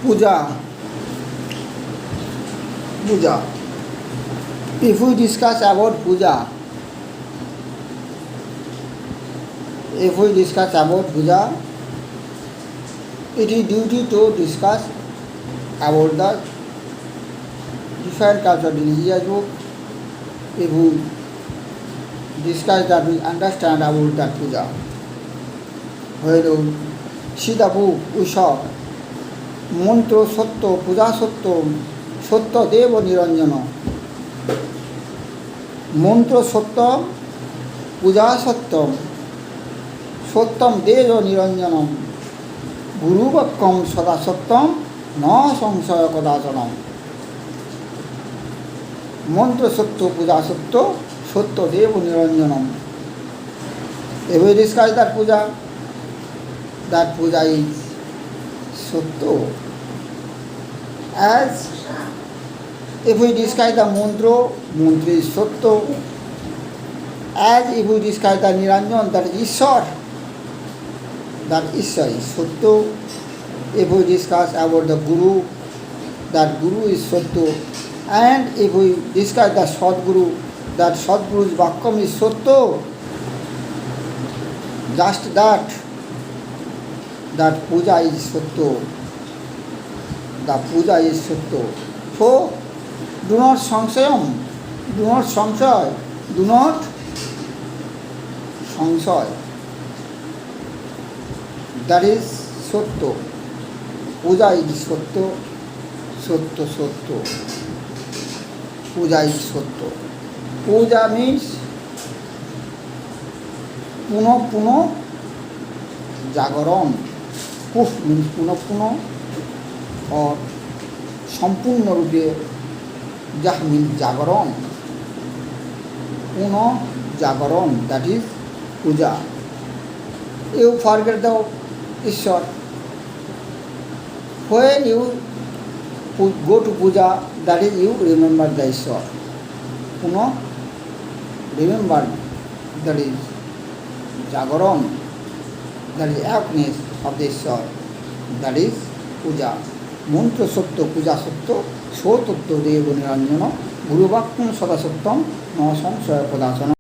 Puja. Puja. If we discuss about puja, it is duty to discuss about the different types of religious book. If we discuss that, we understand about that puja. When you see the book, we saw Mantra Satya, Puja Satya, Satya Deva Niranjana. Mantra Satya, Puja Satya, Satyam Deva Niranjanam, Guru Vakkam Sada Satyam, Na Samsaya Kadasanam. Mantra Satya, Puja Satya, Satya Deva Niranjanam. If we discuss that puja is Satya. As if we discuss the mantra is Satya. As if we discuss the Niranjan, that is Ishwar, that Ishwar is Satya. If we discuss about the Guru, that Guru is Satya. And if we discuss the Sadguru, that Sadguru's Vakkam is Satya. Just that puja is Satya. The puja is Satya. So, do not sangsayam, do not sangsay, do not sangsay. That is Satya. Puja is Satya, Satya, Satya. Puja is Satya. Puja means puno jagaran. Puf means puno or sampurna rupe. Jah means jagaran. Puno jagaran, that is puja. You forget the Ishwar. When you go to puja, that is you remember the Ishwar. Puno, remember, that is jagaran, that is awakeness of the Ishwar. That is puja. Mantra Satya, Puja Satya, Satya Deva Niranjana, Guru Vakkam Sada Satyam, Na Samsaya Kadasanam.